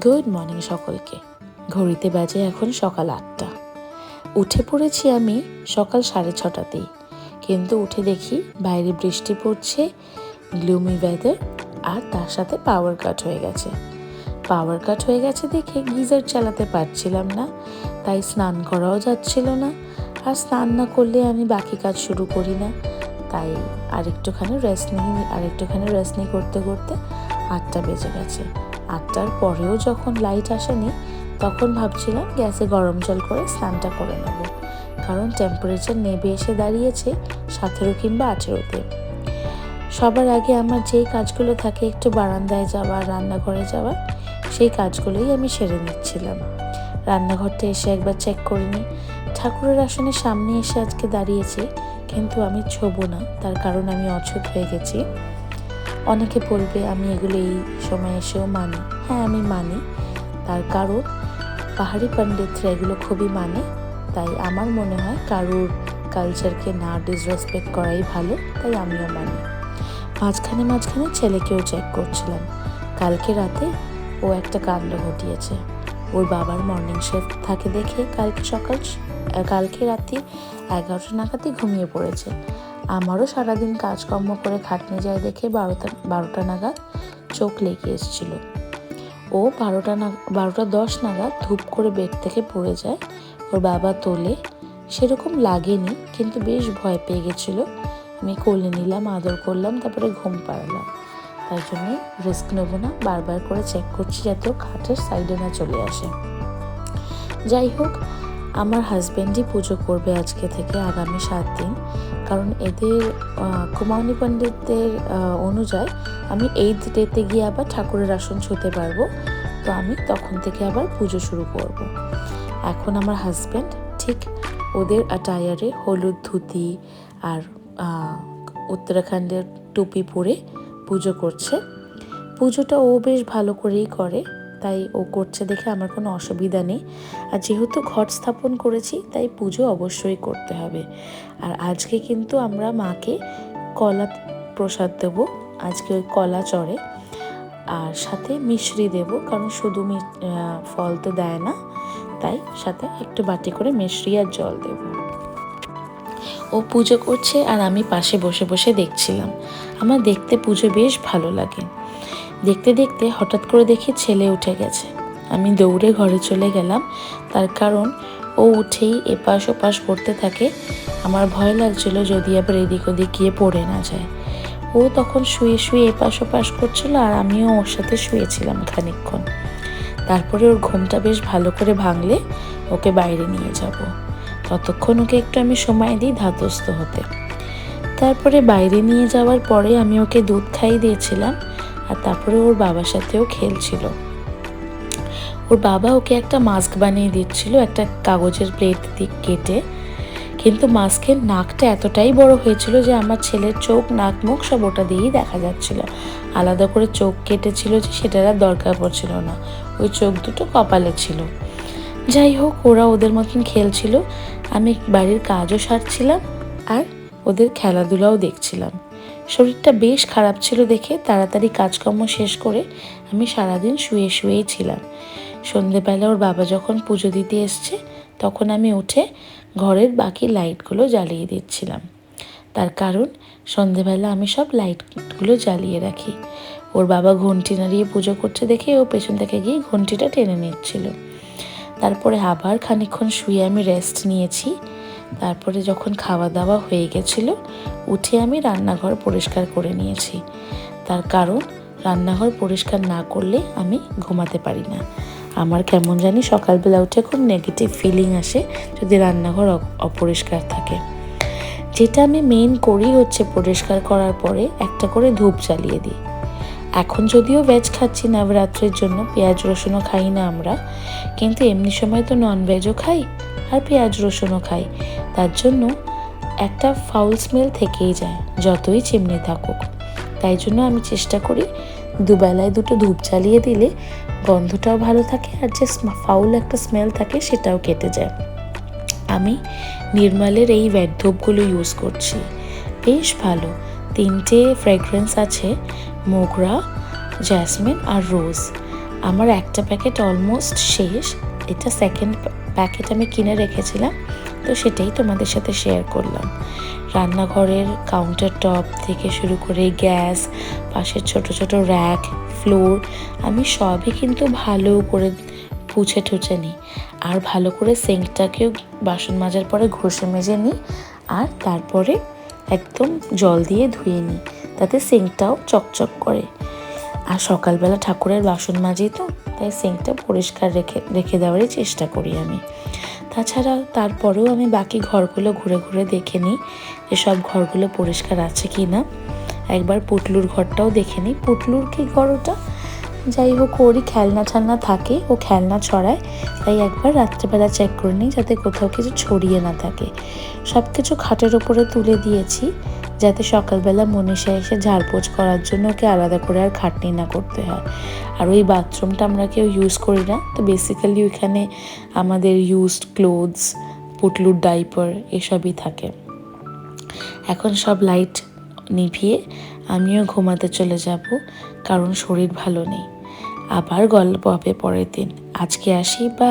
Good morning সকলকে। ঘড়িতে বাজে এখন সকাল 8টা। উঠে পড়েছি আমি সকাল 6:30তেই, কিন্তু উঠে দেখি বাইরে বৃষ্টি পড়ছে, গ্লুমি ওয়েদার, আর তার সাথে পাওয়ার কাট হয়ে গেছে। পাওয়ার কাট হয়ে গেছে দেখে গিজার চালাতে পারছিলাম না, তাই স্নান করাও যাচ্ছিল না। আর স্নান না করলে আমি বাকি কাজ শুরু করি না, তাই আরেকটুখানি রেস্ট নিই করতে করতে 8টা বেজে গেছে। 8টার পরেও যখন লাইট আসেনি, তখন ভাবছিলাম গ্যাসে গরম জল করে স্নানটা করে নেব, কারণ টেম্পারেচার নেমে এসে দাঁড়িয়েছে 17 কিংবা 18তে। সবার আগে আমার যেই কাজগুলো থাকে, একটু বারান্দায় যাওয়া, রান্নাঘরে যাওয়া, সেই কাজগুলোই আমি সেরে নিচ্ছিলাম। রান্নাঘরটা এসে একবার চেক করে নিই। ঠাকুরের আসনের সামনে এসে আজকে দাঁড়িয়েছি, কিন্তু আমি ছোবো না, তার কারণ আমি অছুত হয়ে গেছি। অনেকে বলবে আমি এগুলো এই সময় এসেও মানি। হ্যাঁ, আমি মানি, তার কারণ পাহাড়ি পণ্ডিতরা এগুলো খুবই মানে। তাই আমার মনে হয় কারোর কালচারকে না ডিসরেসপেক্ট করাই ভালো, তাই আমিও মানি। মাঝখানে ছেলেকেও চেক করছিলাম। কালকে রাতে ও একটা কাণ্ড ঘটিয়েছে। ওর বাবার মর্নিং শিফট থাকে দেখে কালকে রাতে 11টা নাগাদই ঘুমিয়ে পড়েছে। আমারও সারাদিন কাজকর্ম করে খাটনি যায় দেখে 12টা নাগাদ চোখ লেগে এসেছিল। ও 12:10 নাগাদ ধূপ করে বেড থেকে পড়ে যায়। ওর বাবা তোলে, সেরকম লাগেনি, কিন্তু বেশ ভয় পেয়ে গেছিল। আমি কোলে নিলাম, আদর করলাম, তারপরে ঘুম পাড়ালাম। তাই জন্যই রিস্ক নেবো না, বারবার করে চেক করছি যাতে ও খাটের সাইডে না চলে আসে। যাই হোক, আমার হাজব্যান্ডই পুজো করবে আজকে থেকে আগামী 7 দিন, কারণ এদের কুমাউনি পণ্ডিতদের অনুযায়ী আমি 8th ডেতে গিয়ে আবার ঠাকুরের আসন ছুঁতে পারবো। তো আমি তখন থেকে আবার পুজো শুরু করব। এখন আমার হাজব্যান্ড ঠিক ওদের অ্যাটায়ারে হলুদ ধুতি আর উত্তরাখণ্ডের টুপি পরে পুজো করছে। পুজোটা ও বেশ ভালো করেই করে, তাই ও করছে দেখে আমার কোনো অসুবিধা নেই। আর যেহেতু ঘট স্থাপন করেছি, তাই পুজো অবশ্যই করতে হবে। আর আজকে কিন্তু আমরা মাকে কলা প্রসাদ দেবো। আজকে ওই কলা চড়ে, আর সাথে মিশ্রি দেব, কারণ শুধু ফল তো দেয় না, তাই সাথে একটু বাটি করে মিশ্রি আর জল দেব। ও পুজো করছে আর আমি পাশে বসে বসে দেখছিলাম। আমার দেখতে পুজো বেশ ভালো লাগে। দেখতে দেখতে হঠাৎ করে দেখি ছেলে উঠে গেছে। আমি দৌড়ে ঘরে চলে গেলাম, তার কারণ ও উঠেই এপাশ ওপাশ করতে থাকে। আমার ভয় লাগছিল যদি আবার এদিক ওদিক গিয়ে পড়ে না যায়। ও তখন শুয়ে শুয়ে এপাশ ওপাশ করছিল, আর আমিও ওর সাথে শুয়েছিলাম খানিকক্ষণ। তারপরে ওর ঘুমটা বেশ ভালো করে ভাঙলে ওকে বাইরে নিয়ে যাব। ততক্ষণ ওকে একটু আমি সময় দিই ধাতস্থ হতে। তারপরে বাইরে নিয়ে যাওয়ার পরে আমি ওকে দুধ খাইয়ে দিয়েছিলাম, আর তারপরে ওর বাবার সাথেও খেলছিল। ওর বাবা ওকে একটা মাস্ক বানিয়ে দিচ্ছিল একটা কাগজের প্লেট দিয়ে কেটে, কিন্তু মাস্কের নাকটা এতটাই বড় হয়েছিল যে আমার ছেলের চোখ, নাক, মুখ সব ওটা দিয়েই দেখা যাচ্ছিল। আলাদা করে চোখ কেটেছিল যে সেটার আর দরকার পড়ছিল না, ওই চোখ দুটো কপালে ছিল। যাই হোক, ওরা ওদের মতন খেলছিল, আমি বাড়ির কাজও সারছিলাম আর ওদের খেলাধুলাও দেখছিলাম। শরীরটা বেশ খারাপ ছিল দেখে তাড়াতাড়ি কাজকর্ম শেষ করে আমি সারাদিন শুয়েই ছিলাম। সন্ধেবেলা ওর বাবা যখন পুজো দিতে এসছে, তখন আমি উঠে ঘরের বাকি লাইটগুলো জ্বালিয়ে দিচ্ছিলাম। তার কারণ সন্ধেবেলা আমি সব লাইটগুলো জ্বালিয়ে রাখি। ওর বাবা ঘন্টি নাড়িয়ে পুজো করছে দেখে ও পেছন থেকে গিয়ে ঘন্টিটা টেনে নিচ্ছিল। তারপরে আবার খানিকক্ষণ শুয়ে আমি রেস্ট নিয়েছি। তারপরে যখন খাওয়া দাওয়া হয়ে গেছিল, উঠে আমি রান্নাঘর পরিষ্কার করে নিয়েছি। তার কারণ রান্নাঘর পরিষ্কার না করলে আমি ঘুমাতে পারি না। আমার কেমন জানি সকালবেলা উঠে খুব নেগেটিভ ফিলিং আসে যদি রান্নাঘর অপরিষ্কার থাকে। যেটা আমি মেন করি হচ্ছে পরিষ্কার করার পরে একটা করে ধূপ জ্বালিয়ে দিই। এখন যদিও ভেজ খাচ্ছি নবরাত্রির জন্য, পেঁয়াজ রসুনও খাই না আমরা, কিন্তু এমনি সময় তো ননভেজও খাই আর পেঁয়াজ রসুনও খাই। তার জন্য একটা ফাউল স্মেল থেকেই যায় যতই চিমনি থাকুক। তাই জন্য আমি চেষ্টা করি দুবেলায় দুটো ধূপ জ্বালিয়ে দিলে গন্ধটাও ভালো থাকে, আর যে ফাউল একটা স্মেল থাকে সেটাও কেটে যায়। আমি নির্মালের এই ওয়্যাট ধূপগুলো ইউজ করছি, বেশ ভালো। 3টে ফ্রেগরেন্স আছে, মোগরা, জ্যাসমিন আর রোজ। আমার একটা প্যাকেট অলমোস্ট শেষ, এটা সেকেন্ড প্যাকেট আমি কিনে রেখেছিলাম, তো সেটাই তোমাদের সাথে শেয়ার করলাম। রান্নাঘরের কাউন্টার টপ থেকে শুরু করে গ্যাস, পাশের ছোট ছোট র্যাক, ফ্লোর আমি সবই কিন্তু ভালো করে পুছে টুছে নিই। আর ভালো করে সিঙ্কটাকেও বাসন মাজার পরে ঘষে মেজে নিই, আর তারপরে একদম জল দিয়ে ধুয়ে নিই, তাতে সিঙ্কটাও চকচক করে। আর সকালবেলা ঠাকুরের বাসন মাজি তো, তাই সিঙ্কটা পরিষ্কার রেখে দেওয়ারই চেষ্টা করি আমি। তাছাড়া তারপরেও আমি বাকি ঘরগুলো ঘুরে ঘুরে দেখে নিই যে সব ঘরগুলো পরিষ্কার আছে কি না। একবার পুটলুর ঘরটাও দেখে নিই। পুটলুর কি ঘর ওটা, যাই হোক, ওরই খেলনা ঠালনা থাকে, ও খেলনা ছড়ায়, তাই একবার রাত্রেবেলা চেক করে নিই যাতে কোথাও কিছু ছড়িয়ে না থাকে। সব কিছু খাটের ওপরে তুলে দিয়েছি যাতে সকালবেলা মনীষা এসে ঝাড়পোছ করার জন্য ওকে আলাদা করে আর খাটনি না করতে হয়। আর ওই বাথরুমটা আমরা কেউ ইউজ করি না, তো বেসিক্যালি ওইখানে আমাদের ইউজড ক্লোথস, পুটলুর ডাইপার এসবই থাকে। এখন সব লাইট নিভিয়ে আমিও ঘুমাতে চলে যাব, কারণ শরীর ভালো নেই। আবার গল্প হবে পরের দিন। আজকে আসি, বা